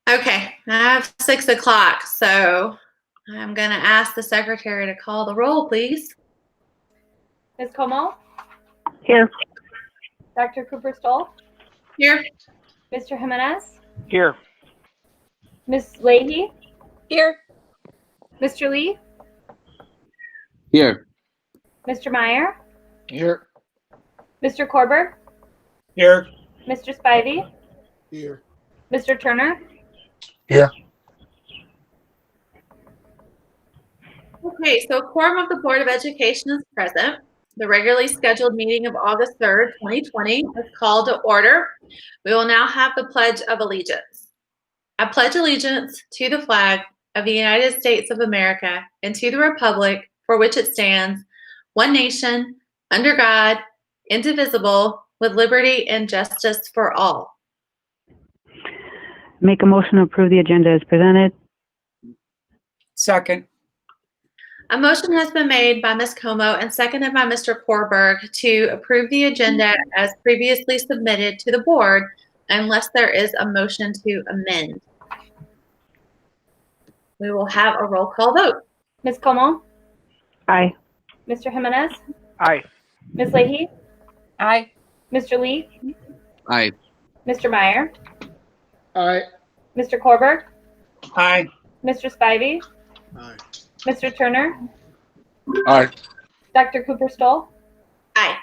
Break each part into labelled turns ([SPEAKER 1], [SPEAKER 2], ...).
[SPEAKER 1] Okay, I have 6 o'clock, so I'm going to ask the secretary to call the roll, please.
[SPEAKER 2] Ms. Como?
[SPEAKER 3] Here.
[SPEAKER 2] Dr. Cooper-Stoll?
[SPEAKER 1] Here.
[SPEAKER 2] Mr. Jimenez?
[SPEAKER 4] Here.
[SPEAKER 2] Ms. Leahy?
[SPEAKER 5] Here.
[SPEAKER 2] Mr. Lee?
[SPEAKER 6] Here.
[SPEAKER 2] Mr. Meyer?
[SPEAKER 4] Here.
[SPEAKER 2] Mr. Korberg?
[SPEAKER 4] Here.
[SPEAKER 2] Mr. Spivey?
[SPEAKER 4] Here.
[SPEAKER 2] Mr. Turner?
[SPEAKER 4] Here.
[SPEAKER 1] Okay, so a quorum of the Board of Education is present. The regularly scheduled meeting of August 3rd, 2020 is called to order. We will now have the Pledge of Allegiance. I pledge allegiance to the flag of the United States of America and to the republic for which it stands, one nation, under God, indivisible, with liberty and justice for all.
[SPEAKER 3] Make a motion to approve the agenda as presented.
[SPEAKER 4] Second.
[SPEAKER 1] A motion has been made by Ms. Como and seconded by Mr. Korberg to approve the agenda as previously submitted to the board, unless there is a motion to amend. We will have a roll call vote.
[SPEAKER 2] Ms. Como?
[SPEAKER 3] Aye.
[SPEAKER 2] Mr. Jimenez?
[SPEAKER 4] Aye.
[SPEAKER 2] Ms. Leahy?
[SPEAKER 5] Aye.
[SPEAKER 2] Mr. Lee?
[SPEAKER 6] Aye.
[SPEAKER 2] Mr. Meyer?
[SPEAKER 4] Aye.
[SPEAKER 2] Mr. Korberg?
[SPEAKER 4] Aye.
[SPEAKER 2] Mr. Spivey?
[SPEAKER 4] Aye.
[SPEAKER 2] Mr. Turner?
[SPEAKER 4] Aye.
[SPEAKER 2] Dr. Cooper-Stoll?
[SPEAKER 1] Aye.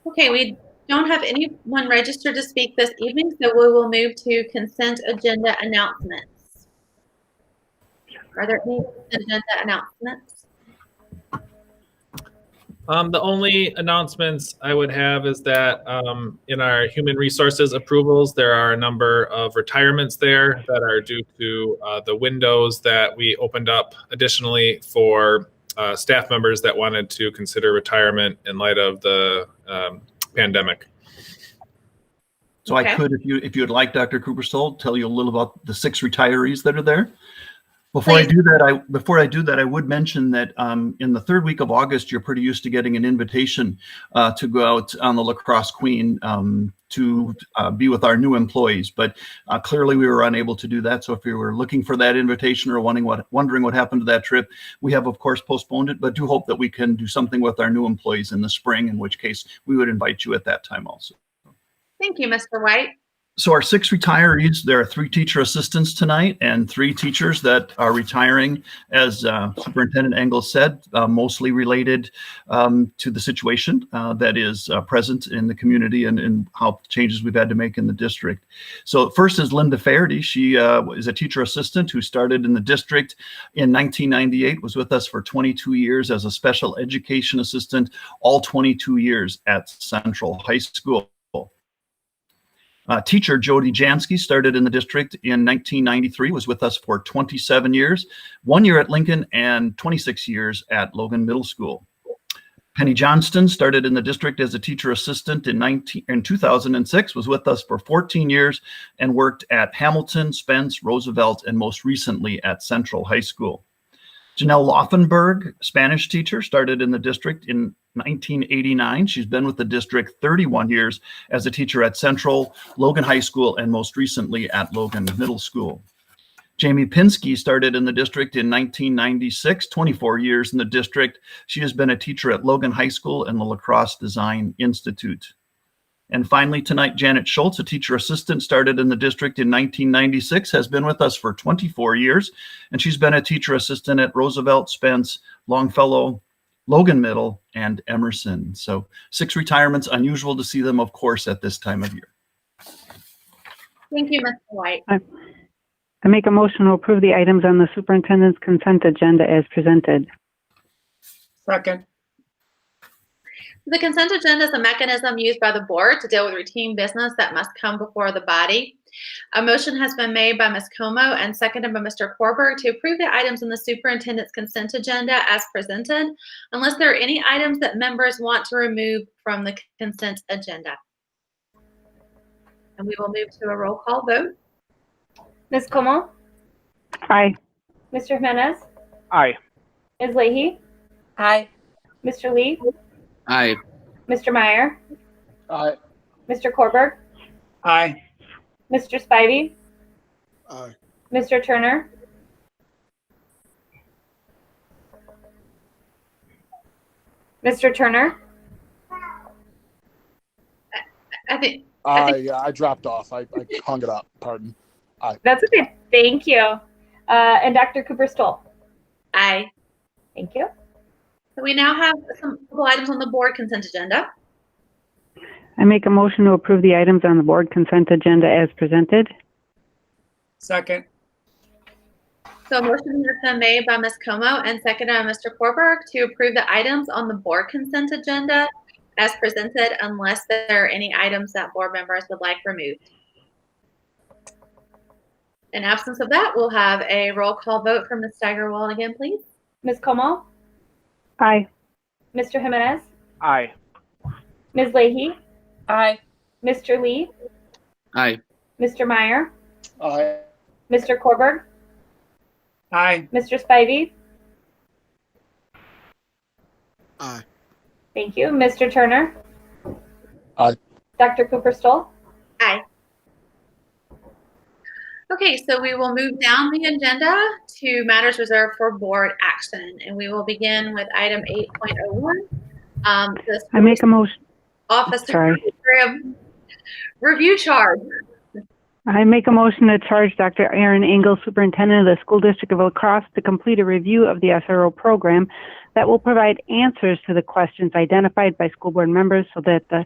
[SPEAKER 1] Okay, we don't have anyone registered to speak this evening, so we will move to consent agenda announcements. Are there any consent agenda announcements?
[SPEAKER 7] The only announcements I would have is that in our human resources approvals, there are a number of retirements there that are due to the windows that we opened up additionally for staff members that wanted to consider retirement in light of the pandemic.
[SPEAKER 8] So okay. I could, if you would like, Dr. Cooper-Stoll, tell you a little about the 6 retirees that are there. Before I do that, I would mention that in the 3rd week of August, you're pretty used to getting an invitation to go out on the La Crosse Queen to be with our new employees. But clearly, we were unable to do that. So if you were looking for that invitation or wondering what happened to that trip, we have, of course, postponed it. But do hope that we can do something with our new employees in the spring, in which case we would invite you at that time also.
[SPEAKER 1] Thank you, Mr. White.
[SPEAKER 8] So our 6 retirees, there are 3 teacher assistants tonight and 3 teachers that are retiring, as Superintendent Engel said, mostly related to the situation that is present in the community and how changes we've had to make in the district. So first is Linda Faherty. She is a teacher assistant who started in the district in 1998, was with us for 22 years as a special education assistant, all 22 years at Central High School. Teacher Jody Jansky started in the district in 1993, was with us for 27 years, 1 year at Lincoln and 26 years at Logan Middle School. Penny Johnston started in the district as a teacher assistant in 2006, was with us for 14 years and worked at Hamilton, Spence, Roosevelt, and most recently at Central High School. Janelle Laufenberg, Spanish teacher, started in the district in 1989. She's been with the district 31 years as a teacher at Central, Logan High School, and most recently at Logan Middle School. Jamie Pinsky started in the district in 1996, 24 years in the district. She has been a teacher at Logan High School and the La Crosse Design Institute. And finally tonight, Janet Schultz, a teacher assistant, started in the district in 1996, has been with us for 24 years, and she's been a teacher assistant at Roosevelt, Spence, Longfellow, Logan Middle, and Emerson. So 6 retirements, unusual to see them, of course, at this time of year.
[SPEAKER 1] Thank you, Mr. White.
[SPEAKER 3] I make a motion to approve the items on the superintendent's consent agenda as presented.
[SPEAKER 4] Second.
[SPEAKER 1] The consent agenda is a mechanism used by the board to deal with routine business that must come before the body. A motion has been made by Ms. Como and seconded by Mr. Korberg to approve the items in the superintendent's consent agenda as presented, unless there are any items that members want to remove from the consent agenda. And we will move to a roll call vote.
[SPEAKER 2] Ms. Como?
[SPEAKER 3] Aye.
[SPEAKER 2] Mr. Jimenez?
[SPEAKER 4] Aye.
[SPEAKER 2] Ms. Leahy?
[SPEAKER 5] Aye.
[SPEAKER 2] Mr. Lee?
[SPEAKER 6] Aye.
[SPEAKER 2] Mr. Meyer?
[SPEAKER 4] Aye.
[SPEAKER 2] Mr. Korberg?
[SPEAKER 4] Aye.
[SPEAKER 2] Mr. Spivey,
[SPEAKER 4] Aye.
[SPEAKER 2] Mr. Turner, Mr. Turner,
[SPEAKER 1] I think,
[SPEAKER 9] Yeah, I dropped off. I hung it up. Pardon.
[SPEAKER 2] that's okay. Thank you. And Dr. Cooper Stoll.
[SPEAKER 1] aye.
[SPEAKER 2] Thank you.
[SPEAKER 1] So we now have some couple items on the board consent agenda.
[SPEAKER 3] I make a motion to approve the items on the board consent agenda as presented.
[SPEAKER 4] Second.
[SPEAKER 1] So a motion has been made by Ms. Como and seconded by Mr. Korberg to approve the items on the board consent agenda as presented unless there are any items that board members would like removed. In absence of that, we'll have a roll call vote from Ms. Steigerwald again, please.
[SPEAKER 2] Ms. Como,
[SPEAKER 3] Aye.
[SPEAKER 2] Mr. Jimenez,
[SPEAKER 4] Aye.
[SPEAKER 2] Ms. Leahy,
[SPEAKER 5] Aye.
[SPEAKER 2] Mr. Lee,
[SPEAKER 6] Aye.
[SPEAKER 2] Mr. Meyer,
[SPEAKER 9] Aye.
[SPEAKER 2] Mr. Korberg,
[SPEAKER 4] Aye.
[SPEAKER 2] Mr. Spivey.
[SPEAKER 9] Aye.
[SPEAKER 2] Thank you. Mr. Turner.
[SPEAKER 9] Aye.
[SPEAKER 2] Dr. Cooper Stoll.
[SPEAKER 1] Aye. Okay, so we will move down the agenda to matters reserved for board action, and we will begin with item 8.01.
[SPEAKER 3] I make a motion.
[SPEAKER 1] Officer
[SPEAKER 3] Sorry.
[SPEAKER 1] Program Review charge.
[SPEAKER 3] I make a motion to charge Dr. Aaron Engel, Superintendent of the School District of La Crosse, to complete a review of the SRO program that will provide answers to the questions identified by school board members so that the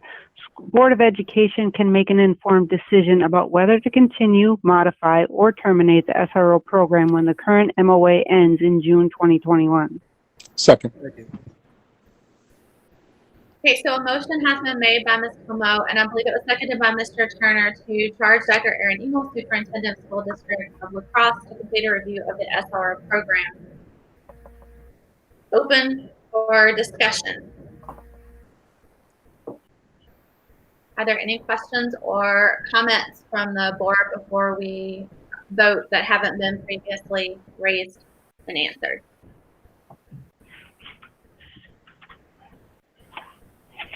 [SPEAKER 3] Board of Education can make an informed decision about whether to continue, modify, or terminate the SRO program when the current MOA ends in June 2021.
[SPEAKER 9] Second.
[SPEAKER 1] Okay, so a motion has been made by Ms. Como, and I believe it was seconded by Mr. Turner to charge Dr. Aaron Engel, Superintendent of School District of La Crosse, to complete a review of the SRO program. Open for discussion. Are there any questions or comments from the board before we vote that haven't been previously raised and answered?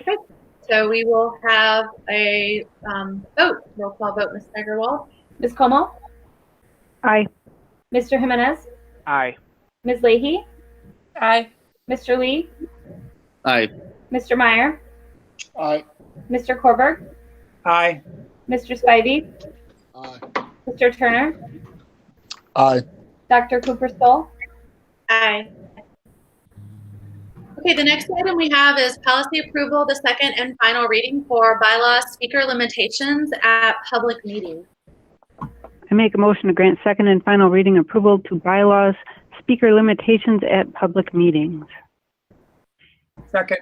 [SPEAKER 1] Okay, so we will have a vote, roll call vote, Ms. Steigerwald.
[SPEAKER 2] Ms. Como,
[SPEAKER 3] Aye.
[SPEAKER 2] Mr. Jimenez,
[SPEAKER 4] Aye.
[SPEAKER 2] Ms. Leahy,
[SPEAKER 5] Aye.
[SPEAKER 2] Mr. Lee,
[SPEAKER 6] Aye.
[SPEAKER 2] Mr. Meyer,
[SPEAKER 9] Aye.
[SPEAKER 2] Mr. Korberg,
[SPEAKER 4] Aye.
[SPEAKER 2] Mr. Spivey,
[SPEAKER 9] Aye.
[SPEAKER 2] Mr. Turner,
[SPEAKER 9] Aye.
[SPEAKER 2] Dr. Cooper Stoll.
[SPEAKER 1] Aye. Okay, the next item we have is policy approval, the second and final reading for bylaw speaker limitations at public meetings.
[SPEAKER 3] I make a motion to grant second and final reading approval to bylaws speaker limitations at public meetings.
[SPEAKER 4] Second.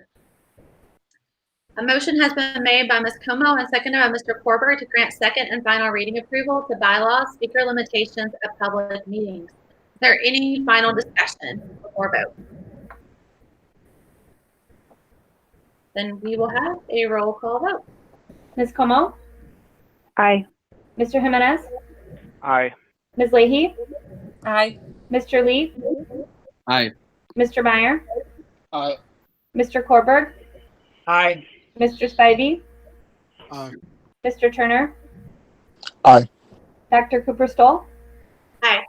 [SPEAKER 1] A motion has been made by Ms. Como and seconded by Mr. Korberg to grant second and final reading approval to bylaws speaker limitations at public meetings. Is there any final discussion before vote? Then we will have a roll call vote.
[SPEAKER 2] Ms. Como,
[SPEAKER 3] Aye.
[SPEAKER 2] Mr. Jimenez,
[SPEAKER 4] Aye.
[SPEAKER 2] Ms. Leahy,
[SPEAKER 5] Aye.
[SPEAKER 2] Mr. Lee,
[SPEAKER 6] Aye.
[SPEAKER 2] Mr. Meyer,
[SPEAKER 9] Aye.
[SPEAKER 2] Mr. Korberg,
[SPEAKER 4] Aye.
[SPEAKER 2] Mr. Spivey,
[SPEAKER 9] Aye.
[SPEAKER 2] Mr. Turner,
[SPEAKER 9] Aye.
[SPEAKER 2] Dr. Cooper Stoll.
[SPEAKER 1] Aye.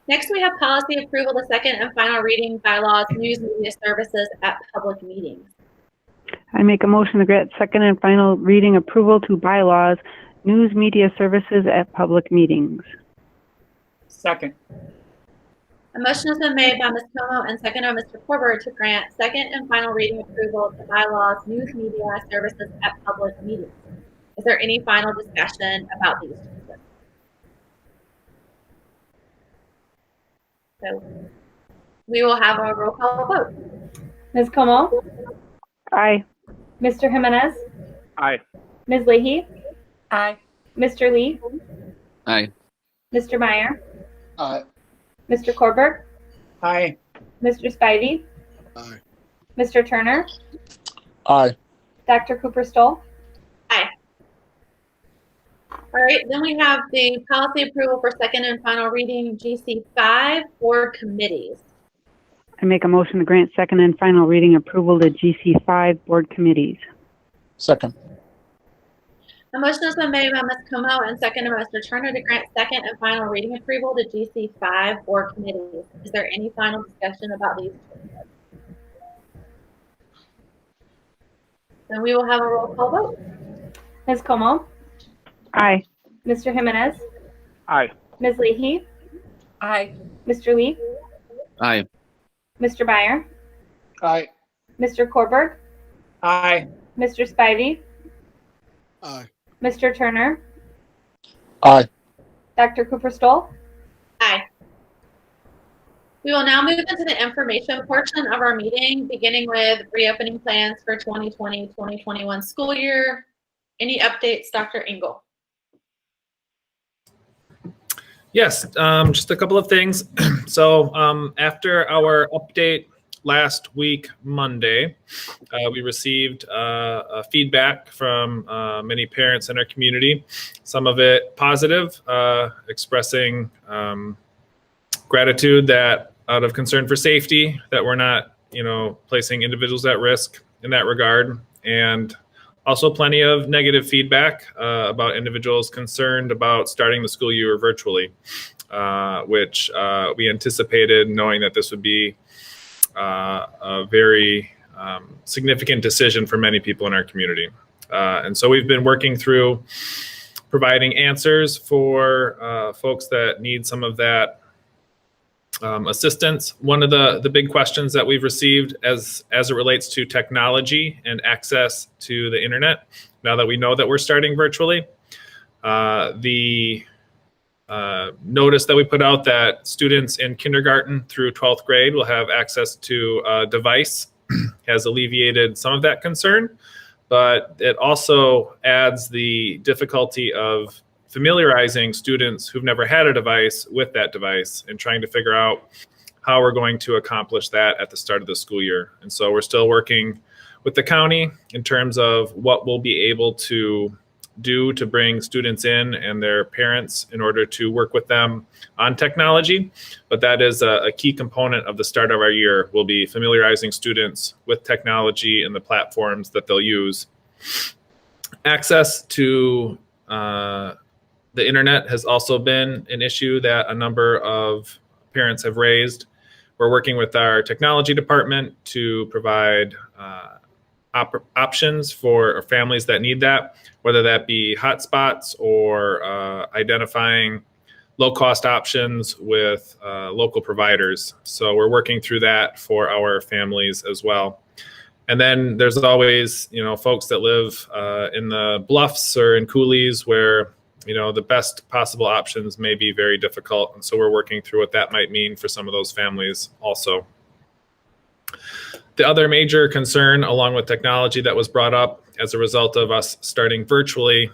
[SPEAKER 1] Next, we have policy approval, the second and final reading bylaws news media services at public meetings.
[SPEAKER 3] I make a motion to grant second and final reading approval to bylaws news media services at public meetings.
[SPEAKER 4] Second.
[SPEAKER 1] A motion has been made by Ms. Como and seconded by Mr. Korberg to grant second and final reading approval to bylaws news media services at public meetings. Is there any final discussion about these changes? So we will have a roll call vote.
[SPEAKER 2] Ms. Como,
[SPEAKER 3] Aye.
[SPEAKER 2] Mr. Jimenez,
[SPEAKER 4] Aye.
[SPEAKER 2] Ms. Leahy,
[SPEAKER 5] Aye.
[SPEAKER 2] Mr. Lee,
[SPEAKER 6] Aye.
[SPEAKER 2] Mr. Meyer,
[SPEAKER 9] Aye.
[SPEAKER 2] Mr. Korberg,
[SPEAKER 4] Aye.
[SPEAKER 2] Mr. Spivey,
[SPEAKER 9] Aye.
[SPEAKER 2] Mr. Turner,
[SPEAKER 9] Aye.
[SPEAKER 2] Dr. Cooper Stoll.
[SPEAKER 1] Aye. All right, then we have the policy approval for second and final reading GC5 board committees.
[SPEAKER 3] I make a motion to grant second and final reading approval to GC5 board committees.
[SPEAKER 9] Second.
[SPEAKER 1] A motion has been made by Ms. Como and seconded by Mr. Turner to grant second and final reading approval to GC5 board committees. Is there any final discussion about these changes? Then we will have a roll call vote.
[SPEAKER 2] Ms. Como,
[SPEAKER 3] Aye.
[SPEAKER 2] Mr. Jimenez,
[SPEAKER 4] Aye.
[SPEAKER 2] Ms. Leahy,
[SPEAKER 5] Aye.
[SPEAKER 2] Mr. Lee,
[SPEAKER 6] Aye.
[SPEAKER 2] Mr. Byer,
[SPEAKER 9] Aye.
[SPEAKER 2] Mr. Korberg,
[SPEAKER 4] Aye.
[SPEAKER 2] Mr. Spivey,
[SPEAKER 9] Aye.
[SPEAKER 2] Mr. Turner,
[SPEAKER 9] Aye.
[SPEAKER 2] Dr. Cooper Stoll.
[SPEAKER 1] Aye. We will now move into the information portion of our meeting, beginning with reopening plans for 2020-2021 school year. Any updates, Dr. Engel?
[SPEAKER 7] Yes, just a couple of things. So after our update last week, Monday, we received feedback from many parents in our community, some of it positive, expressing gratitude that out of concern for safety, that we're not, placing individuals at risk in that regard. And also plenty of negative feedback about individuals concerned about starting the school year virtually, which we anticipated, knowing that this would be a very significant decision for many people in our community. And so we've been working through providing answers for folks that need some of that assistance. One of the big questions that we've received as it relates to technology and access to the internet, now that we know that we're starting virtually, the notice that we put out that students in kindergarten through 12th grade will have access to a device has alleviated some of that concern, but it also adds the difficulty of familiarizing students who've never had a device with that device and trying to figure out how we're going to accomplish that at the start of the school year. And so we're still working with the county in terms of what we'll be able to do to bring students in and their parents in order to work with them on technology. But that is a key component of the start of our year. We'll be familiarizing students with technology and the platforms that they'll use. Access to the internet has also been an issue that a number of parents have raised. We're working with our technology department to provide options for families that need that, whether that be hotspots or identifying low-cost options with local providers. So we're working through that for our families as well. And then there's always, folks that live in the bluffs or in coulees where the best possible options may be very difficult. And so we're working through what that might mean for some of those families also. The other major concern, along with technology, that was brought up as a result of us starting virtually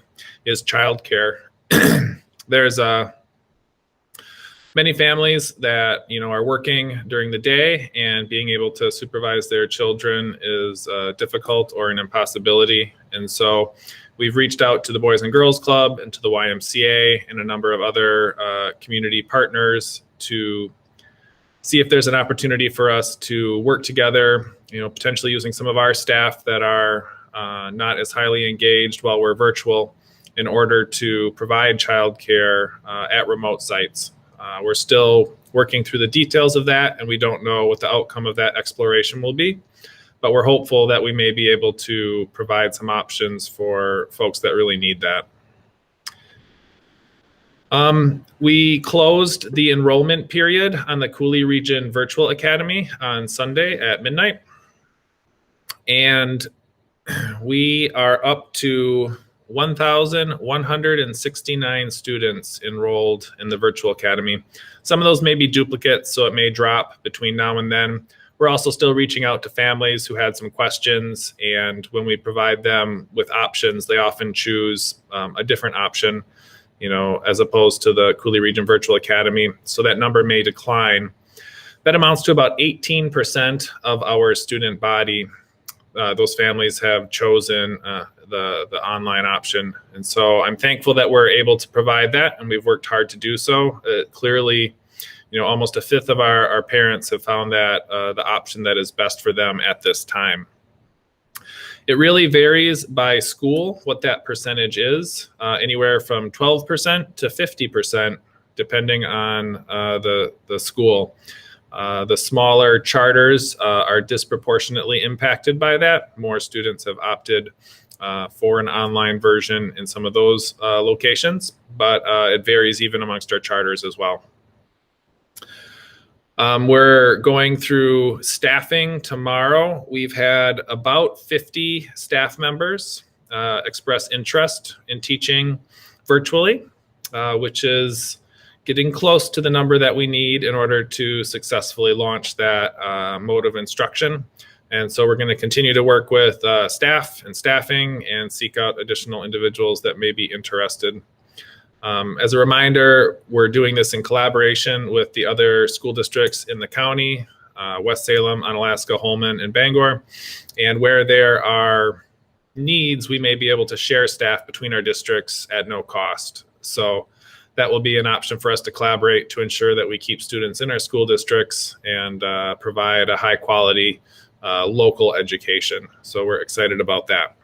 [SPEAKER 7] is childcare. There's many families that are working during the day, and being able to supervise their children is difficult or an impossibility. And so we've reached out to the Boys and Girls Club and to the YMCA and a number of other community partners to see if there's an opportunity for us to work together, potentially using some of our staff that are not as highly engaged while we're virtual, in order to provide childcare at remote sites. We're still working through the details of that, and we don't know what the outcome of that exploration will be. But we're hopeful that we may be able to provide some options for folks that really need that. We closed the enrollment period on the Cooley Region Virtual Academy on Sunday at midnight. And we are up to 1,169 students enrolled in the Virtual Academy. Some of those may be duplicates, so it may drop between now and then. We're also still reaching out to families who had some questions, and when we provide them with options, they often choose a different option, as opposed to the Cooley Region Virtual Academy. So that number may decline. That amounts to about 18% of our student body. Those families have chosen the online option. And so I'm thankful that we're able to provide that, and we've worked hard to do so. Clearly, almost a fifth of our parents have found that the option that is best for them at this time. It really varies by school what that percentage is, anywhere from 12% to 50%, depending on the school. The smaller charters are disproportionately impacted by that. More students have opted for an online version in some of those locations, but it varies even amongst our charters as well. We're going through staffing tomorrow. We've had about 50 staff members express interest in teaching virtually, which is getting close to the number that we need in order to successfully launch that mode of instruction. And so we're going to continue to work with staff and staffing and seek out additional individuals that may be interested. As a reminder, we're doing this in collaboration with the other school districts in the county, West Salem, Onalaska, Holmen, and Bangor. And where there are needs, we may be able to share staff between our districts at no cost. So that will be an option for us to collaborate to ensure that we keep students in our school districts and provide a high quality local education. So we're excited about that.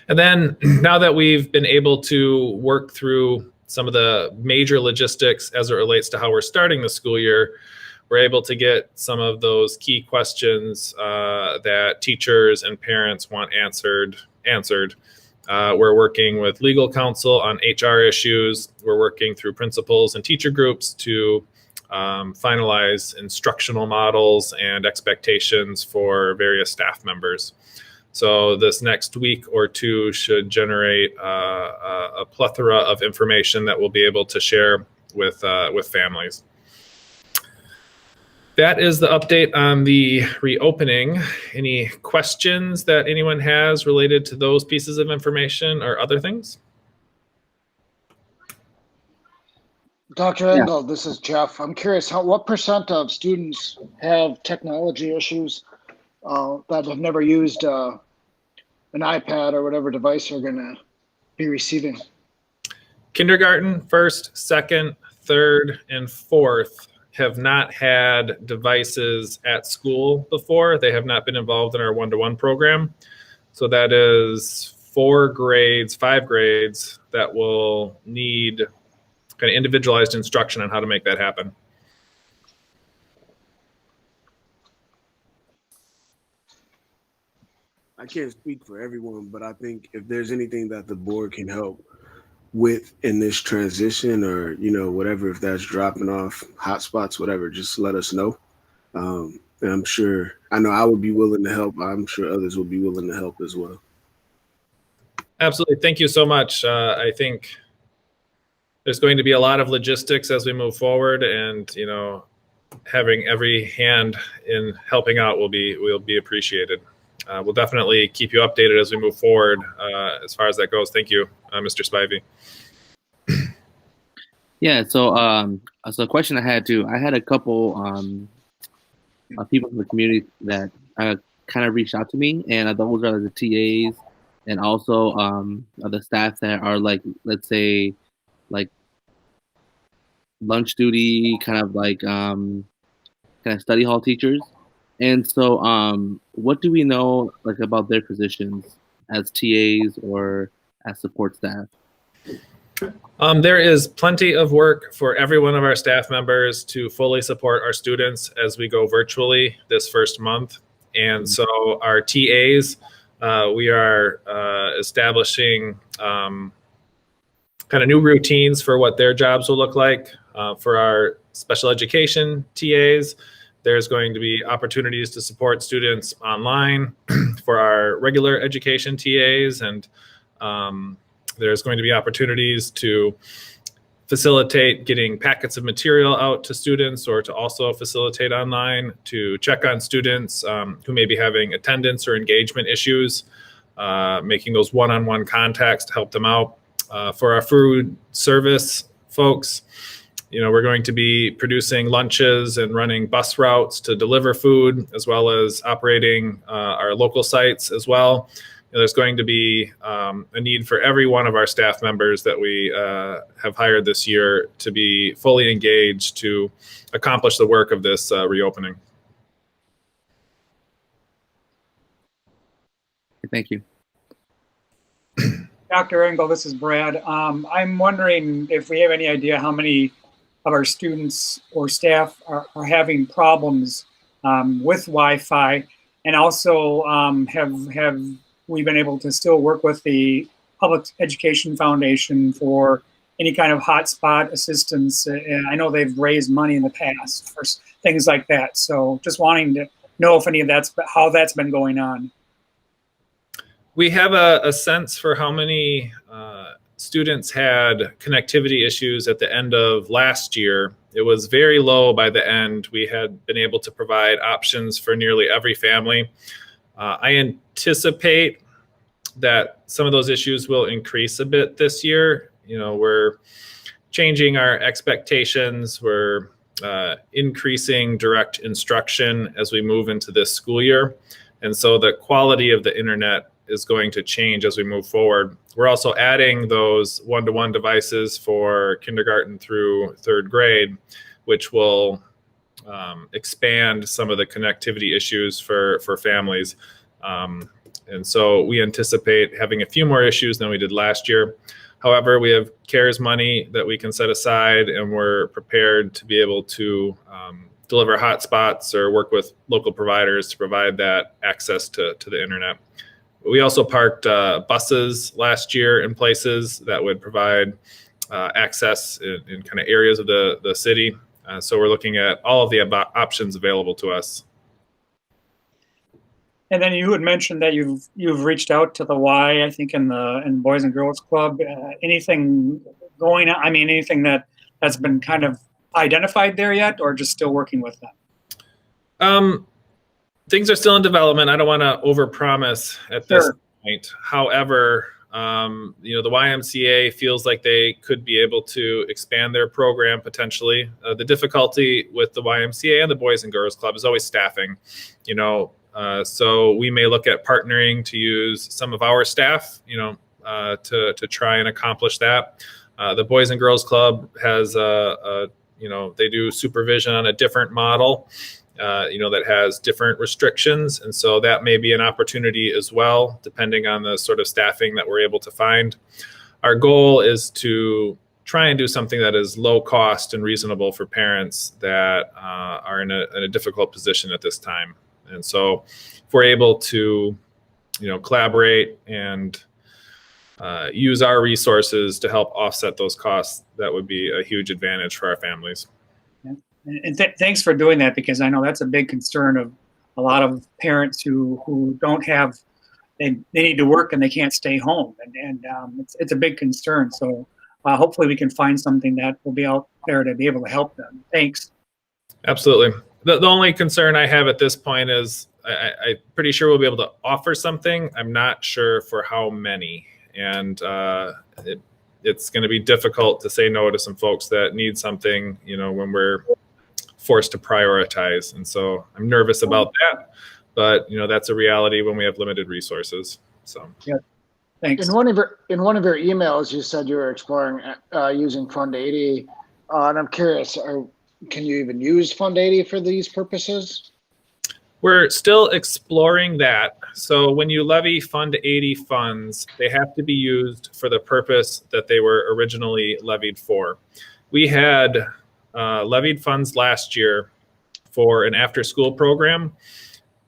[SPEAKER 7] And then now that we've been able to work through some of the major logistics as it relates to how we're starting the school year, we're able to get some of those key questions that teachers and parents want answered. We're working with legal counsel on HR issues. We're working through principals and teacher groups to finalize instructional models and expectations for various staff members. So this next week or two should generate a plethora of information that we'll be able to share with families. That is the update on the reopening. Any questions that anyone has related to those pieces of information or other things?
[SPEAKER 9] Dr. Engel, this is Jeff. I'm curious, what % of students have technology issues that have never used an iPad or whatever device you're going to be receiving?
[SPEAKER 7] Kindergarten, first, second, third, and fourth have not had devices at school before. They have not been involved in our one-to-one program. So that is 5 grades that will need kind of individualized instruction on how to make that happen.
[SPEAKER 10] I can't speak for everyone, but I think if there's anything that the board can help with in this transition, or whatever, if that's dropping off hotspots, whatever, just let us know. And I'm sure, I know I would be willing to help. I'm sure others will be willing to help as well.
[SPEAKER 7] Absolutely. Thank you so much. I think there's going to be a lot of logistics as we move forward, and having every hand in helping out will be appreciated. We'll definitely keep you updated as we move forward as far as that goes. Thank you, Mr. Spivey.
[SPEAKER 6] Yeah, so a question I had a couple people from the community that kind of reached out to me, and those are the TAs and also the staff that are let's say lunch duty, kind of study hall teachers. And so what do we know about their positions as TAs or as support staff?
[SPEAKER 7] There is plenty of work for every one of our staff members to fully support our students as we go virtually this first month. And so our TAs, we are establishing kind of new routines for what their jobs will look like. For our special education TAs, there's going to be opportunities to support students online. For our regular education TAs, and there's going to be opportunities to facilitate getting packets of material out to students, or to also facilitate online to check on students who may be having attendance or engagement issues, making those one-on-one contacts to help them out. For our food service folks, we're going to be producing lunches and running bus routes to deliver food, as well as operating our local sites as well. There's going to be a need for every one of our staff members that we have hired this year to be fully engaged to accomplish the work of this reopening.
[SPEAKER 6] Thank you.
[SPEAKER 11] Dr. Engel, this is Brad. I'm wondering if we have any idea how many of our students or staff are having problems with Wi-Fi, and also have we been able to still work with the Public Education Foundation for any kind of hotspot assistance? And I know they've raised money in the past for things like that. So just wanting to know if any of how that's been going on.
[SPEAKER 7] We have a sense for how many students had connectivity issues at the end of last year. It was very low by the end. We had been able to provide options for nearly every family. I anticipate that some of those issues will increase a bit this year. You know, we're changing our expectations. We're increasing direct instruction as we move into this school year. And so the quality of the internet is going to change as we move forward. We're also adding those one-to-one devices for kindergarten through third grade, which will expand some of the connectivity issues for families. And so we anticipate having a few more issues than we did last year. However, we have CARES money that we can set aside, and we're prepared to be able to deliver hotspots or work with local providers to provide that access to the internet. We also parked buses last year in places that would provide access in kind of areas of the city. So we're looking at all of the options available to us.
[SPEAKER 11] And then you had mentioned that you've reached out to the Y, I think, in the Boys and Girls Club. Anything going on? I mean, anything that's been kind of identified there yet, or just still working with them?
[SPEAKER 7] Things are still in development. I don't want to overpromise at this point. However, you know, the YMCA feels like they could be able to expand their program potentially. The difficulty with the YMCA and the Boys and Girls Club is always staffing. You know, so we may look at partnering to use some of our staff, you know, to try and accomplish that. The Boys and Girls Club has you know, they do supervision on a different model. You know, that has different restrictions. And so that may be an opportunity as well, depending on the sort of staffing that we're able to find. Our goal is to try and do something that is low cost and reasonable for parents that are in a difficult position at this time. And so if we're able to, you know, collaborate and use our resources to help offset those costs, that would be a huge advantage for our families.
[SPEAKER 11] And thanks for doing that, because I know that's a big concern of a lot of parents who don't have, they need to work and they can't stay home. And it's a big concern. So hopefully we can find something that will be out there to be able to help them. Thanks.
[SPEAKER 7] Absolutely. The only concern I have at this point is I'm pretty sure we'll be able to offer something. I'm not sure for how many. And it's going to be difficult to say no to some folks that need something, you know, when we're forced to prioritize. And so I'm nervous about that, but you know, that's a reality when we have limited resources. So
[SPEAKER 11] yeah, thanks.
[SPEAKER 9] In one of your emails, you said you were exploring using Fund 80, and I'm curious, can you even use Fund 80 for these purposes?
[SPEAKER 7] We're still exploring that. So when you levy Fund 80 funds, they have to be used for the purpose that they were originally levied for. We had levied funds last year for an after-school program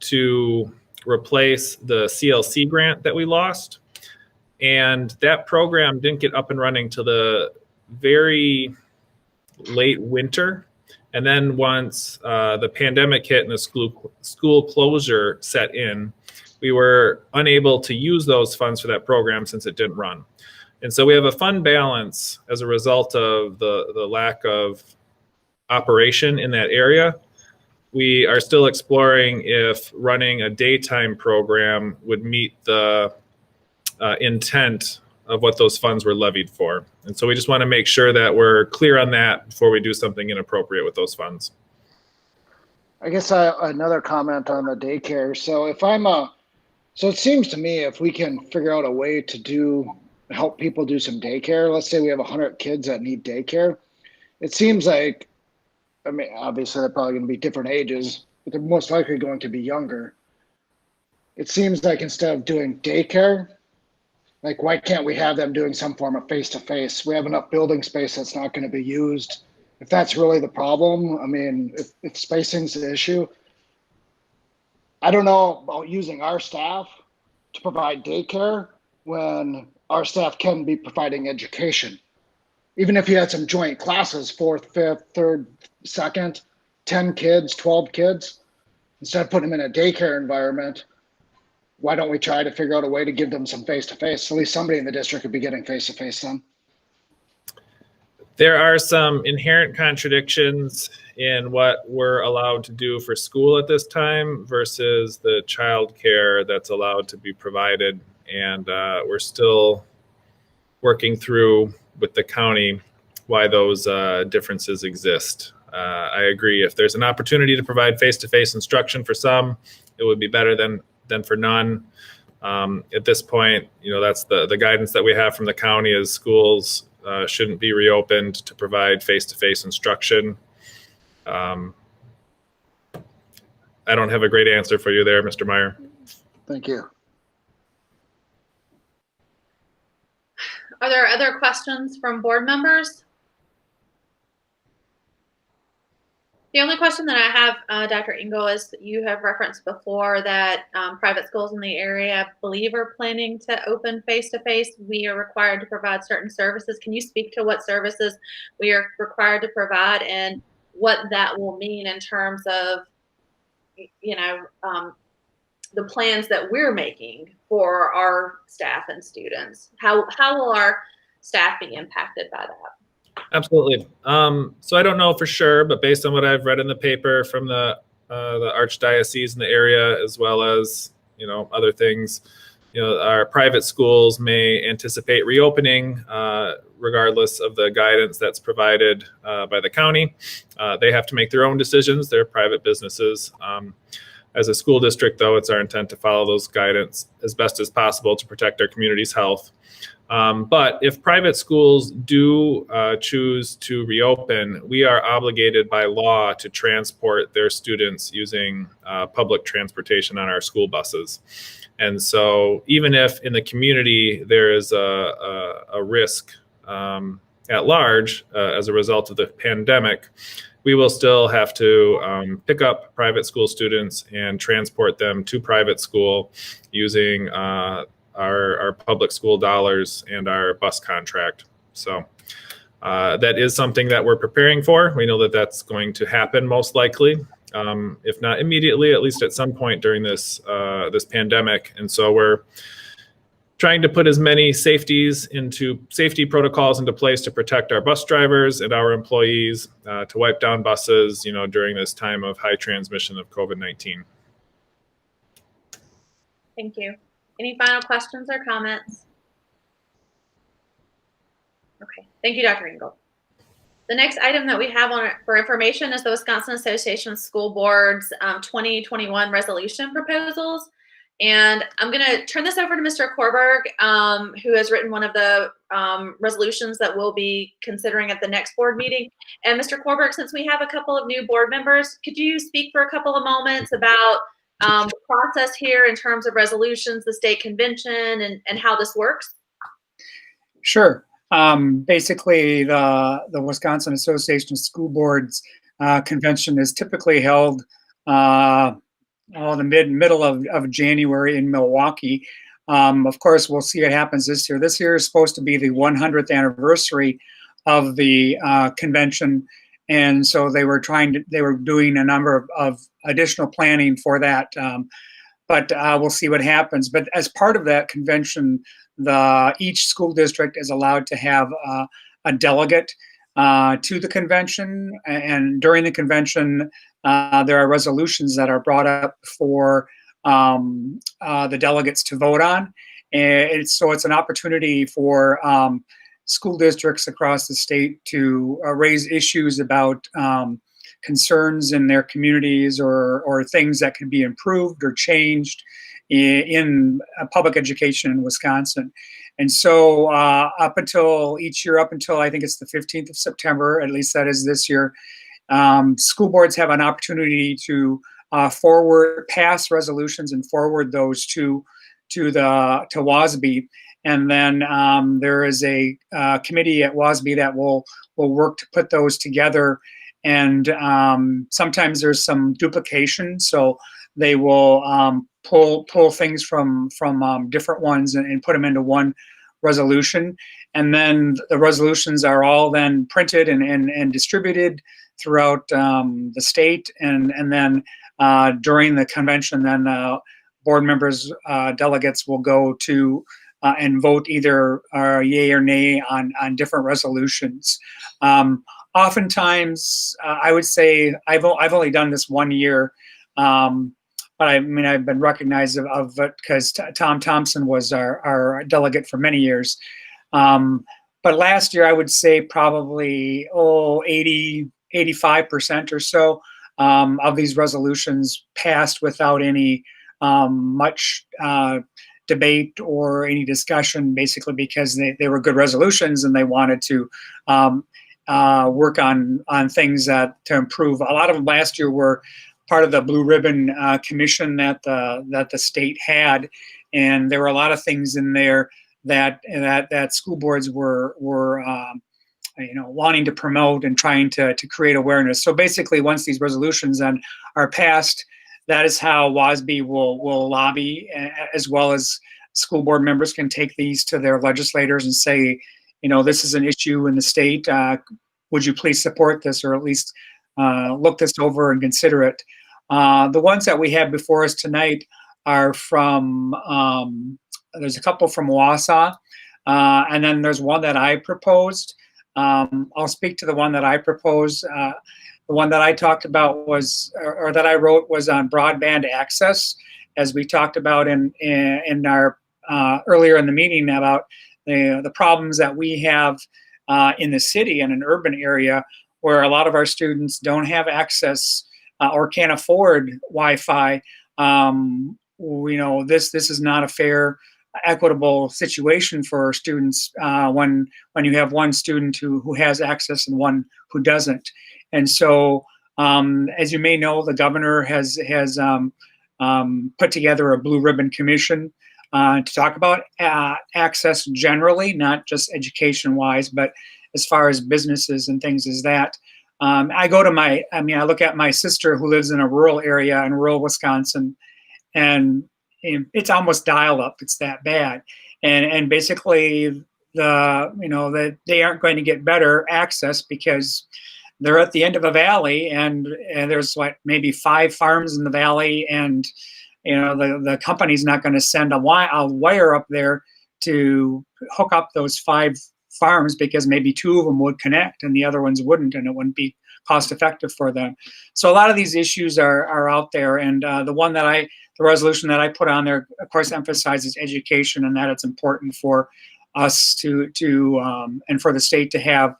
[SPEAKER 7] to replace the CLC grant that we lost. And that program didn't get up and running till the very late winter. And then once the pandemic hit and the school closure set in, we were unable to use those funds for that program since it didn't run. And so we have a fund balance as a result of the lack of operation in that area. We are still exploring if running a daytime program would meet the intent of what those funds were levied for. And so we just want to make sure that we're clear on that before we do something inappropriate with those funds.
[SPEAKER 9] I guess another comment on the daycare. So if so it seems to me if we can figure out a way to help people do some daycare, let's say we have 100 kids that need daycare, it seems like, I mean, obviously they're probably going to be different ages, but they're most likely going to be younger. it seems like instead of doing daycare, like why can't we have them doing some form of face-to-face? We have enough building space that's not going to be used. If that's really the problem, I mean, if spacing's the issue, I don't know about using our staff to provide daycare when our staff can be providing education. Even if you had some joint classes, 4th, 5th, 3rd, 2nd, 10 kids, 12 kids, instead of putting them in a daycare environment, why don't we try to figure out a way to give them some face-to-face? At least somebody in the district could be getting face-to-face then.
[SPEAKER 7] There are some inherent contradictions in what we're allowed to do for school at this time versus the child care that's allowed to be provided. And we're still working through with the county why those differences exist. I agree. If there's an opportunity to provide face-to-face instruction for some, it would be better than for none. At this point, that's the guidance that we have from the county is schools shouldn't be reopened to provide face-to-face instruction. I don't have a great answer for you there, Mr. Meyer.
[SPEAKER 9] Thank you.
[SPEAKER 1] Are there other questions from board members? The only question that I have, Dr. Engel, is that you have referenced before that private schools in the area, I believe, are planning to open face-to-face. We are required to provide certain services. Can you speak to what services we are required to provide and what that will mean in terms of, the plans that we're making for our staff and students? How will our staff be impacted by that?
[SPEAKER 7] Absolutely. So I don't know for sure, but based on what I've read in the paper from the archdiocese in the area, as well as other things, our private schools may anticipate reopening regardless of the guidance that's provided by the county. They have to make their own decisions. They're private businesses. As a school district, though, it's our intent to follow those guidance as best as possible to protect our community's health. But if private schools do choose to reopen, we are obligated by law to transport their students using public transportation on our school buses. And so even if in the community there is a risk at large as a result of the pandemic, we will still have to pick up private school students and transport them to private school using our public school dollars and our bus contract. So that is something that we're preparing for. We know that that's going to happen most likely, if not immediately, at least at some point during this pandemic. And so we're trying to put as many safety protocols into place to protect our bus drivers and our employees, to wipe down buses, during this time of high transmission of COVID-19.
[SPEAKER 1] Thank you. Any final questions or comments? Okay, thank you, Dr. Engel. The next item that we have for information is the Wisconsin Association of School Boards 2021 resolution proposals. And I'm going to turn this over to Mr. Korberg, who has written one of the resolutions that we'll be considering at the next board meeting. And Mr. Korberg, since we have a couple of new board members, could you speak for a couple of moments about the process here in terms of resolutions, the state convention, and how this works?
[SPEAKER 11] Sure. Basically, the Wisconsin Association of School Boards convention is typically held the middle of January in Milwaukee. Of course, we'll see what happens this year. This year is supposed to be the 100th anniversary of the convention, and so they were doing a number of additional planning for that. But we'll see what happens. But as part of that convention, each school district is allowed to have a delegate to the convention, and during the convention, there are resolutions that are brought up for the delegates to vote on. And so it's an opportunity for school districts across the state to raise issues about concerns in their communities or things that could be improved or changed in public education in Wisconsin. And so up until I think it's the 15th of September, at least that is this year, school boards have an opportunity to pass resolutions and forward those to WASB. And then there is a committee at WASB that will work to put those together. And sometimes there's some duplication, so they will pull things from different ones and put them into one resolution. And then the resolutions are all then printed and distributed throughout the state. And then during the convention, then board members, delegates will go to and vote either yay or nay on different resolutions. Oftentimes, I would say I've only done this 1 year, but I mean I've been recognized of it because Tom Thompson was our delegate for many years. But last year I would say probably 85% or so of these resolutions passed without any much debate or any discussion, basically because they were good resolutions and they wanted to work on things to improve. A lot of them last year were part of the Blue Ribbon Commission that the state had, and there were a lot of things in there that school boards were wanting to promote and trying to create awareness. So basically, once these resolutions then are passed, that is how WASB will lobby, as well as school board members can take these to their legislators and say, this is an issue in the state. Would you please support this, or at least look this over and consider it? The ones that we have before us tonight are from, there's a couple from WASA, and then there's one that I proposed. I'll speak to the one that I proposed. The one that I talked about was, or that I wrote, was on broadband access, as we talked about in our earlier in the meeting about the problems that we have in the city and an urban area where a lot of our students don't have access or can't afford Wi-Fi. This is not a fair, equitable situation for students when you have one student who has access and one who doesn't. And so, as you may know, the governor has put together a Blue Ribbon Commission to talk about access generally, not just education-wise, but as far as businesses and things as that. I look at my sister who lives in a rural area in rural Wisconsin, and it's almost dial-up. It's that bad, and basically that they aren't going to get better access because they're at the end of a valley, and there's maybe 5 farms in the valley, and the company's not going to send a wire up there to hook up those 5 farms because maybe 2 of them would connect and the other ones wouldn't, and it wouldn't be cost effective for them. So a lot of these issues are out there, and the resolution that I put on there, of course, emphasizes education and that it's important for us to and for the state to have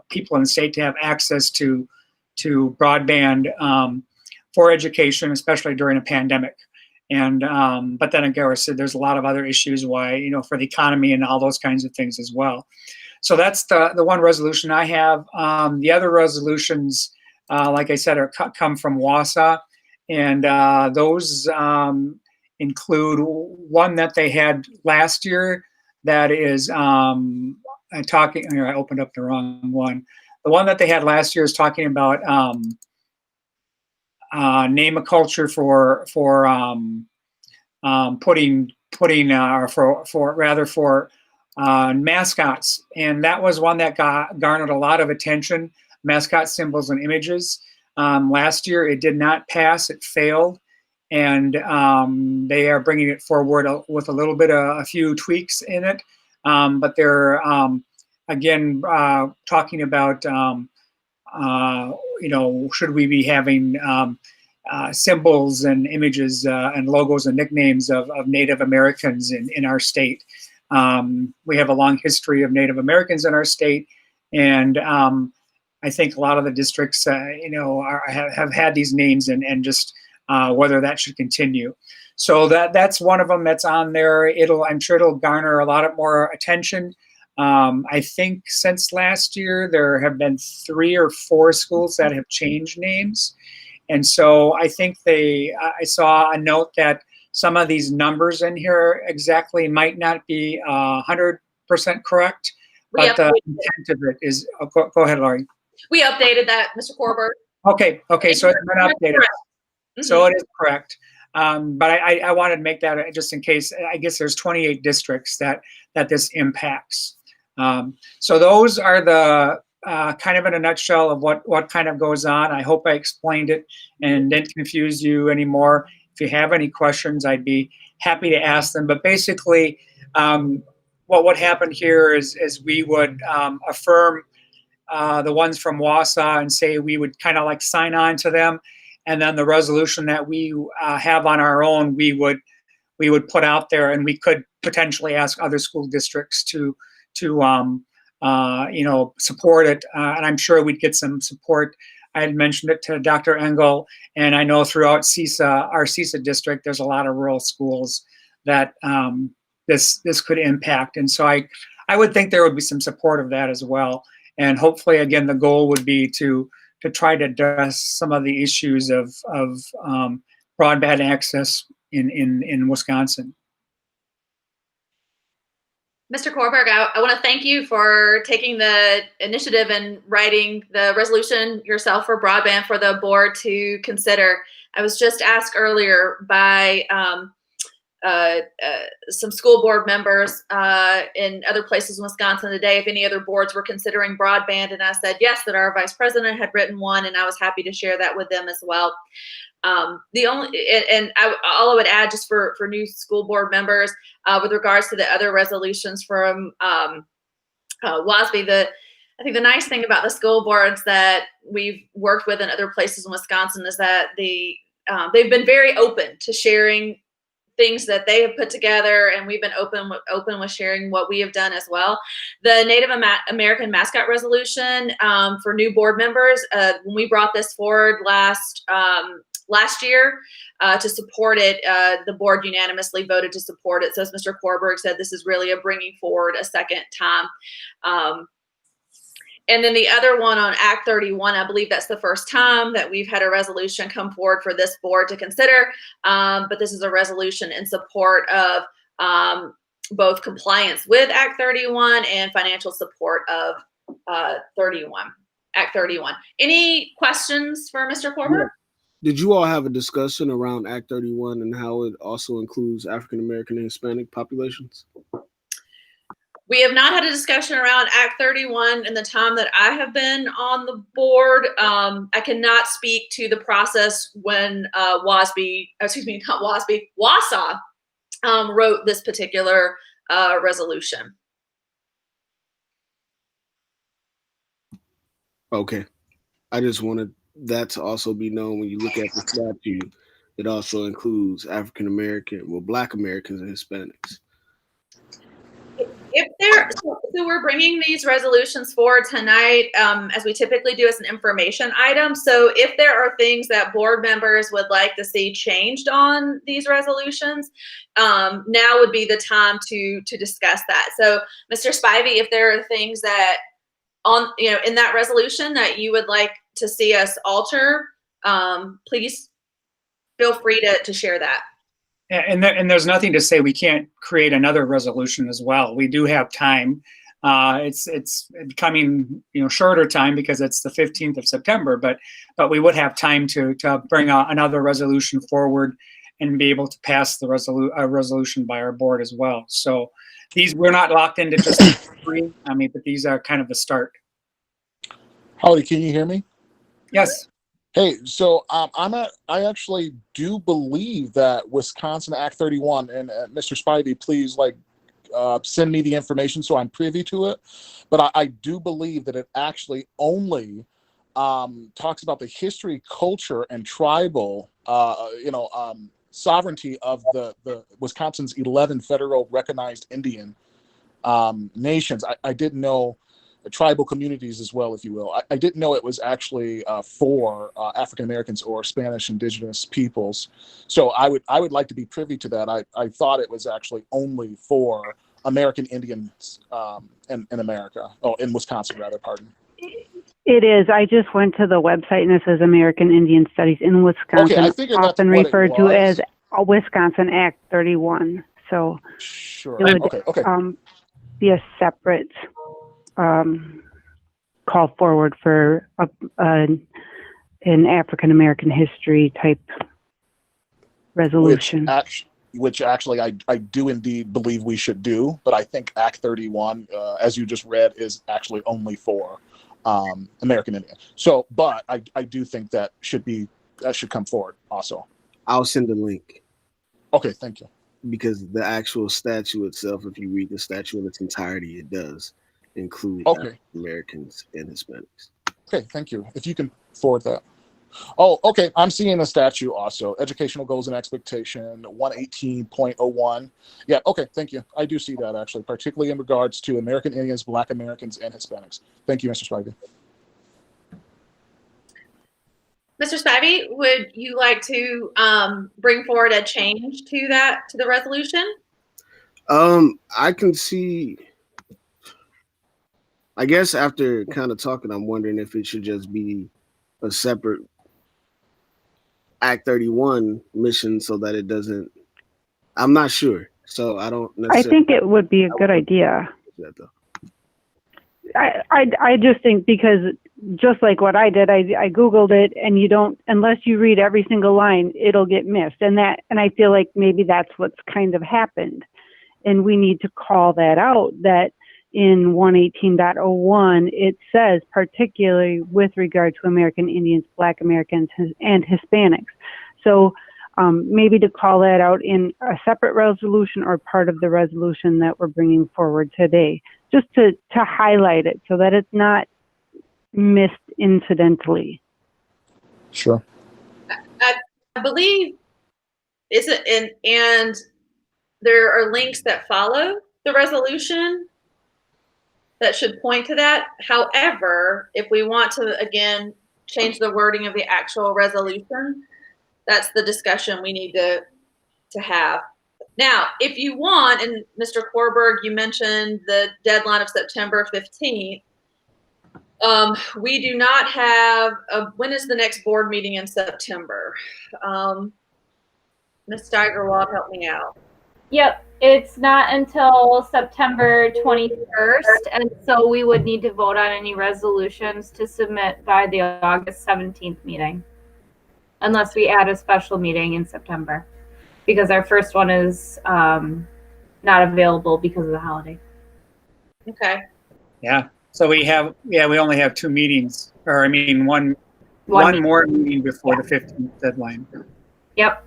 [SPEAKER 11] people in the state to have access to broadband for education, especially during a pandemic. And but then again, I said there's a lot of other issues why, for the economy and all those kinds of things as well. So that's the one resolution I have. The other resolutions, like I said, come from WASA, and those include one that they had last year that is talking. I opened up the wrong one. The one that they had last year is talking about name a culture for mascots, and that was one that garnered a lot of attention. Mascot symbols and images. Last year, it did not pass; it failed, and they are bringing it forward with a few tweaks in it. But they're again talking about should we be having symbols and images and logos and nicknames of Native Americans in our state. We have a long history of Native Americans in our state, and I think a lot of the districts, have had these names and just whether that should continue. So that's one of them that's on there. I'm sure it'll garner a lot more attention. I think since last year there have been 3 or 4 schools that have changed names, And so I think I saw a note that some of these numbers in here exactly might not be 100% correct, but the intent of it is, go ahead, Laurie.
[SPEAKER 1] We updated that, Mr. Corber.
[SPEAKER 11] Okay, so it's been updated. So it is correct. But I wanted to make that just in case. I guess there's 28 districts that this impacts. So those are the kind of in a nutshell of what kind of goes on. I hope I explained it and didn't confuse you anymore. If you have any questions, I'd be happy to ask them. But basically, what would happen here is we would affirm the ones from WASA and say we would kind of like sign on to them. And then the resolution that we have on our own, we would put out there, and we could potentially ask other school districts to support it. And I'm sure we'd get some support. I had mentioned it to Dr. Engel, and I know throughout CISA, our CISA district, there's a lot of rural schools that this could impact. And so I would think there would be some support of that as well. And hopefully, again, the goal would be to try to address some of the issues of broadband access in Wisconsin.
[SPEAKER 1] Mr. Korberg, I want to thank you for taking the initiative and writing the resolution yourself for broadband for the board to consider. I was just asked earlier by some school board members in other places in Wisconsin today if any other boards were considering broadband, and I said yes, that our vice president had written one, and I was happy to share that with them as well. All I would add, just for new school board members, with regards to the other resolutions from WASB, I think the nice thing about the school boards that we've worked with in other places in Wisconsin is that they've been very open to sharing things that they have put together, and we've been open with sharing what we have done as well. The Native American mascot resolution for new board members, when we brought this forward last year to support it, the board unanimously voted to support it. So as Mr. Korberg said, this is really a bringing forward a second time. And then the other one on Act 31, I believe that's the first time that we've had a resolution come forward for this board to consider. But this is a resolution in support of both compliance with Act 31 and financial support of Act 31. Any questions for Mr. Korber?
[SPEAKER 10] Did you all have a discussion around Act 31 and how it also includes African American and Hispanic populations?
[SPEAKER 1] We have not had a discussion around Act 31 in the time that I have been on the board. I cannot speak to the process when WASA wrote this particular resolution.
[SPEAKER 10] Okay. I just wanted that to also be known when you look at the statute. It also includes African American, Black Americans and Hispanics.
[SPEAKER 1] So we're bringing these resolutions forward tonight, as we typically do, as an information item. So if there are things that board members would like to see changed on these resolutions, now would be the time to discuss that. So Mr. Spivey, if there are things that in that resolution that you would like to see us alter, please feel free to share that.
[SPEAKER 11] And there's nothing to say we can't create another resolution as well. We do have time. It's becoming shorter time because it's the 15th of September, but we would have time to bring another resolution forward and be able to pass the resolution by our board as well. So we're not locked into just three. But these are kind of the start.
[SPEAKER 12] Holly, can you hear me?
[SPEAKER 11] Yes.
[SPEAKER 12] Hey, so I actually do believe that Wisconsin Act 31, and Mr. Spivey, please send me the information so I'm privy to it. But I do believe that it actually only talks about the history, culture, and tribal, sovereignty of the Wisconsin's 11 federal recognized Indian nations. I didn't know. Tribal communities as well, if you will. I didn't know it was actually for African Americans or Spanish indigenous peoples. So I would like to be privy to that. I thought it was actually only for American Indians in America. Oh, in Wisconsin, rather. Pardon.
[SPEAKER 3] It is. I just went to the website and it says American Indian Studies in Wisconsin,
[SPEAKER 12] Okay, I figured that's
[SPEAKER 3] often
[SPEAKER 12] what it
[SPEAKER 3] referred to
[SPEAKER 12] was.
[SPEAKER 3] as Wisconsin Act 31. So
[SPEAKER 12] Sure.
[SPEAKER 3] it would
[SPEAKER 12] Okay.
[SPEAKER 3] be a separate call forward for an African American history type resolution.
[SPEAKER 12] Which actually I do indeed believe we should do, but I think Act 31, as you just read, is actually only for American Indian. So, but I do think that should come forward also.
[SPEAKER 10] I'll send a link.
[SPEAKER 12] Okay, thank you.
[SPEAKER 10] Because the actual statute itself, if you read the statute in its entirety, it does include Americans and Hispanics.
[SPEAKER 12] Okay, thank you. If you can forward that. Oh, okay. I'm seeing the statute also. Educational goals and expectation 118.01. Yeah, okay, thank you. I do see that actually, particularly in regards to American Indians, Black Americans, and Hispanics. Thank you, Mr. Spivey.
[SPEAKER 1] Mr. Spivey, would you like to bring forward a change to the resolution?
[SPEAKER 10] I can see. I guess after kind of talking, I'm wondering if it should just be a separate Act 31 mission so that it doesn't. I'm not sure, so I don't necessarily.
[SPEAKER 3] I think it would be a good idea. I just think because just like what I did, I Googled it, and unless you read every single line, it'll get missed. And I feel like maybe that's what's kind of happened. And we need to call that out, that in 118.01, it says particularly with regard to American Indians, Black Americans, and Hispanics. So maybe to call that out in a separate resolution or part of the resolution that we're bringing forward today, just to highlight it so that it's not missed incidentally.
[SPEAKER 12] Sure.
[SPEAKER 1] I believe and there are links that follow the resolution that should point to that. However, if we want to, again, change the wording of the actual resolution, that's the discussion we need to have. Now, if you want, and Mr. Korberg, you mentioned the deadline of September 15th. We do not have when is the next board meeting in September? Ms. Steigerwald, help me out.
[SPEAKER 2] Yep, it's not until September 21st, and so we would need to vote on any resolutions to submit by the August 17th meeting, unless we add a special meeting in September, because our first one is not available because of the holiday.
[SPEAKER 1] Okay.
[SPEAKER 11] Yeah. So we only have 2 meetings, or I mean one more meeting before the 15th deadline.
[SPEAKER 2] Yep.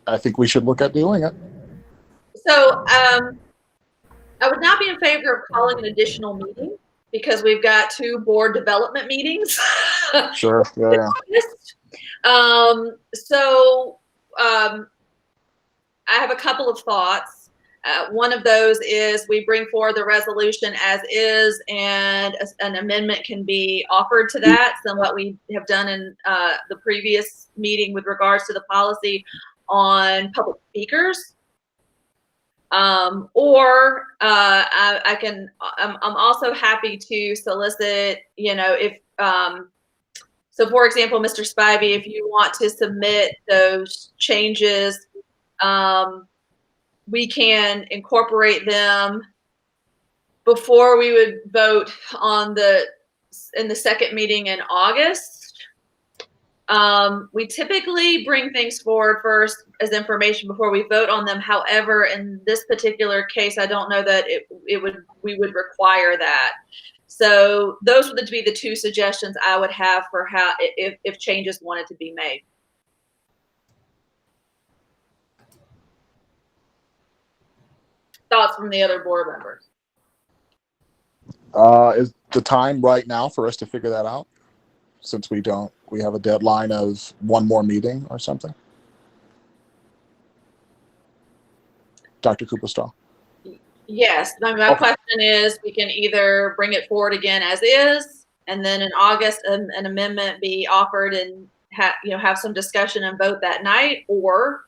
[SPEAKER 12] I think we should look at doing it.
[SPEAKER 1] So I would not be in favor of calling an additional meeting because we've got 2 board development meetings.
[SPEAKER 12] Sure. Yeah.
[SPEAKER 1] I have a couple of thoughts. One of those is we bring forward the resolution as is, and an amendment can be offered to that, than what we have done in the previous meeting with regards to the policy on public speakers. I'm also happy to solicit, if, so for example, Mr. Spivey, if you want to submit those changes, we can incorporate them before we would vote in the second meeting in August. We typically bring things forward first as information before we vote on them. However, in this particular case, I don't know that we would require that. So those would be the 2 suggestions I would have for how if changes wanted to be made. Thoughts from the other board members?
[SPEAKER 12] Is the time right now for us to figure that out? Since we have a deadline of 1 more meeting or something? Dr. Cooperstahl.
[SPEAKER 1] Yes. My question is, we can either bring it forward again as is, and then in August, an amendment be offered and have some discussion and vote that night, or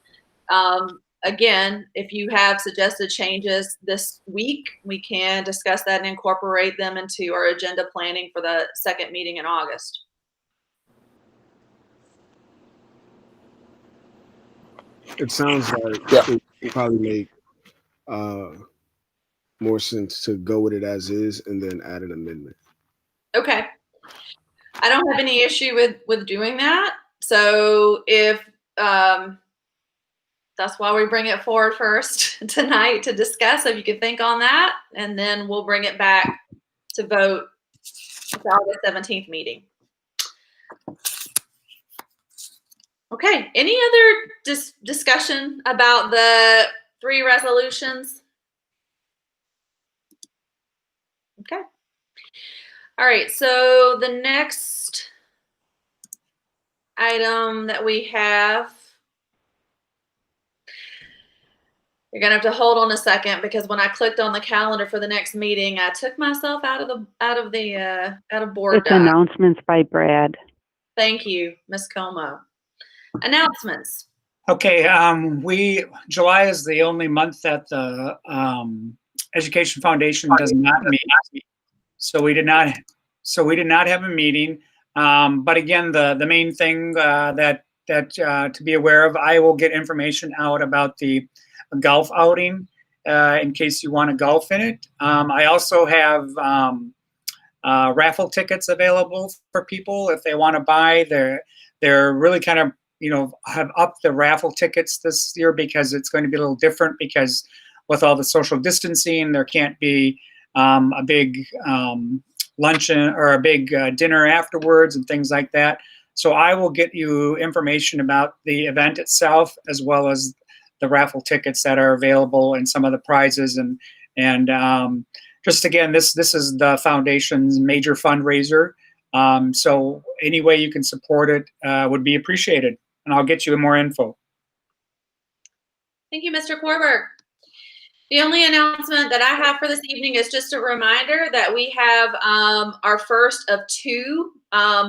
[SPEAKER 1] Again, if you have suggested changes this week, we can discuss that and incorporate them into our agenda planning for the second meeting in August.
[SPEAKER 10] It sounds like it would probably make more sense to go with it as is and then add an amendment.
[SPEAKER 1] Okay. I don't have any issue with doing that. So if that's why we bring it forward first tonight to discuss, if you could think on that, and then we'll bring it back to vote at the August 17th meeting. Okay, any other discussion about the 3 resolutions? Okay. All right, so the next item that we have, you're gonna have to hold on a second because when I clicked on the calendar for the next meeting, I took myself out of board
[SPEAKER 3] It's
[SPEAKER 1] doc.
[SPEAKER 3] announcements by Brad.
[SPEAKER 1] Thank you, Ms. Como. Announcements.
[SPEAKER 11] Okay, July is the only month that the Education Foundation does not meet. So we did not have a meeting. But again, the main thing that to be aware of, I will get information out about the golf outing in case you want to golf in it. I also have raffle tickets available for people if they want to buy. They're really kind of, have upped the raffle tickets this year because it's going to be a little different because with all the social distancing, there can't be a big luncheon or a big dinner afterwards and things like that. So I will get you information about the event itself as well as the raffle tickets that are available and some of the prizes and just again, this is the foundation's major fundraiser. So any way you can support it would be appreciated, and I'll get you more info.
[SPEAKER 1] Thank you, Mr. Korberg. The only announcement that I have for this evening is just a reminder that we have our first of 2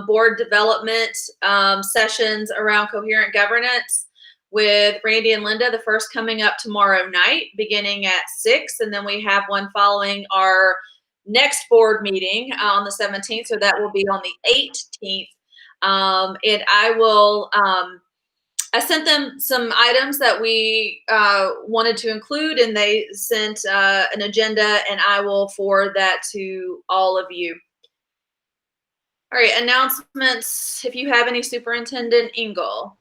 [SPEAKER 1] board development sessions around coherent governance with Randy and Linda, the first coming up tomorrow night beginning at 6, and then we have one following our next board meeting on the 17th, so that will be on the 18th. And I will I sent them some items that we wanted to include, and they sent an agenda, and I will forward that to all of you. All right, announcements. If you have any, Superintendent Engel.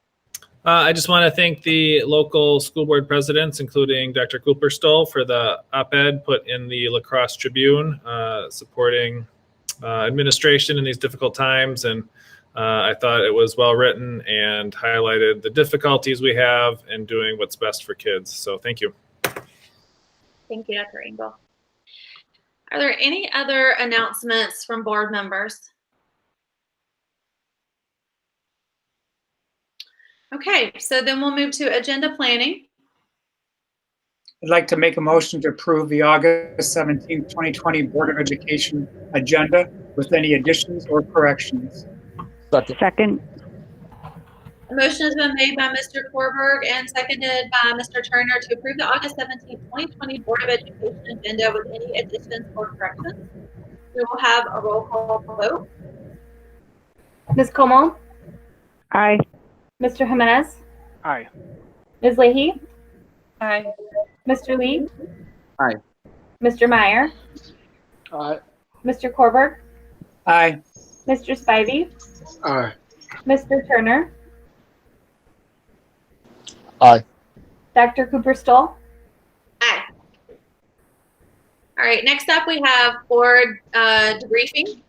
[SPEAKER 7] I just want to thank the local school board presidents, including Dr. Cooperstoll, for the op-ed put in the La Crosse Tribune, supporting administration in these difficult times. And I thought it was well written and highlighted the difficulties we have in doing what's best for kids. So thank you.
[SPEAKER 1] Thank you, Dr. Engel. Are there any other announcements from board members? Okay, so then we'll move to agenda planning.
[SPEAKER 11] I'd like to make a motion to approve the August 17th, 2020 Board of Education agenda with any additions or corrections.
[SPEAKER 3] Second.
[SPEAKER 1] A motion has been made by Mr. Korberg and seconded by Mr. Turner to approve the August 17th, 2020 Board of Education agenda with any additions or corrections. We will have a roll call vote.
[SPEAKER 2] Ms. Como?
[SPEAKER 3] Aye.
[SPEAKER 2] Mr. Jimenez?
[SPEAKER 4] Aye.
[SPEAKER 2] Ms. Leahy?
[SPEAKER 5] Aye.
[SPEAKER 2] Mr. Lee?
[SPEAKER 6] Aye.
[SPEAKER 2] Mr. Meyer?
[SPEAKER 9] Aye.
[SPEAKER 2] Mr. Korberg?
[SPEAKER 11] Aye.
[SPEAKER 2] Mr. Spivey?
[SPEAKER 10] Aye.
[SPEAKER 2] Mr. Turner?
[SPEAKER 12] Aye.
[SPEAKER 2] Dr. Cooperstoll?
[SPEAKER 1] Aye. All right, next up we have board debriefing.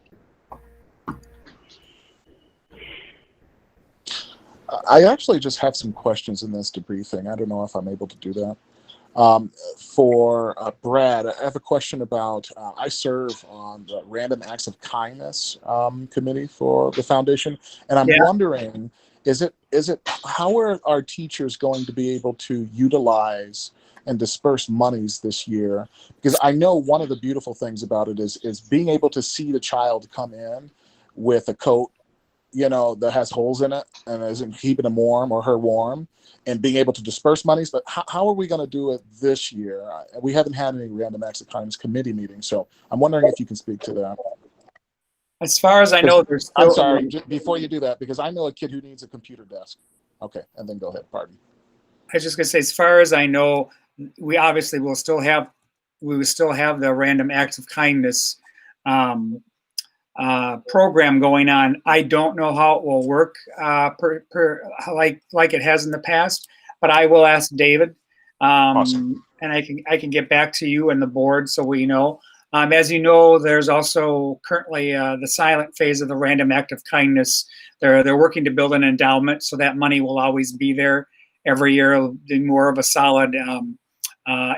[SPEAKER 12] I actually just have some questions in this debriefing. I don't know if I'm able to do that. For Brad, I have a question about, I serve on the Random Acts of Kindness committee for the foundation, and I'm wondering, how are our teachers going to be able to utilize and disperse monies this year? Because I know one of the beautiful things about it is being able to see the child come in with a coat that has holes in it and isn't keeping him warm or her warm, and being able to disperse monies. But how are we going to do it this year? We haven't had any random acts of kindness committee meetings, so I'm wondering if you can speak to that.
[SPEAKER 11] As far as I know, there's still.
[SPEAKER 12] I'm sorry, before you do that, because I know a kid who needs a computer desk. Okay, and then go ahead, pardon.
[SPEAKER 11] I was just gonna say, as far as I know, we obviously will still have the random acts of kindness program going on. I don't know how it will work like it has in the past, but I will ask David,
[SPEAKER 12] Awesome.
[SPEAKER 11] and I can get back to you and the board so we know. As you know, there's also currently the silent phase of the random act of kindness. They're working to build an endowment, so that money will always be there every year. It'll be more of a solid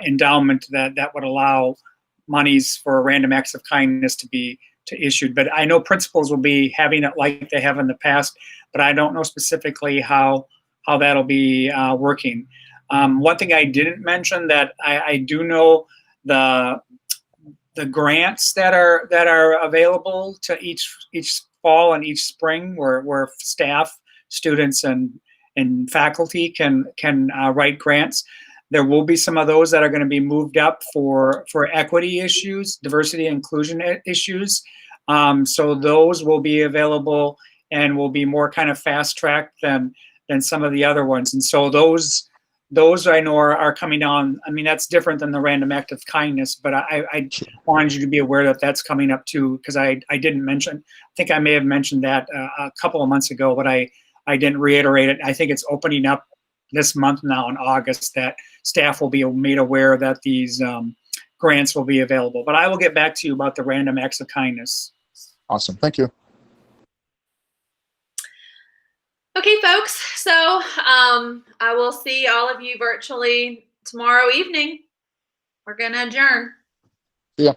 [SPEAKER 11] endowment that would allow monies for random acts of kindness to be issued. But I know principals will be having it like they have in the past, but I don't know specifically how that'll be working. One thing I didn't mention that I do know the grants that are available to each fall and each spring, where staff, students, and faculty can write grants. There will be some of those that are going to be moved up for equity issues, diversity and inclusion issues. So those will be available and will be more kind of fast tracked than some of the other ones. And so those I know are coming on. I mean, that's different than the random act of kindness, but I wanted you to be aware that that's coming up too, because I didn't mention, I think I may have mentioned that a couple of months ago, but I didn't reiterate it. I think it's opening up this month now in August, that staff will be made aware that these grants will be available. But I will get back to you about the random acts of kindness.
[SPEAKER 12] Awesome. Thank you.
[SPEAKER 1] Okay, folks. So I will see all of you virtually tomorrow evening. We're going to adjourn.
[SPEAKER 12] Yeah.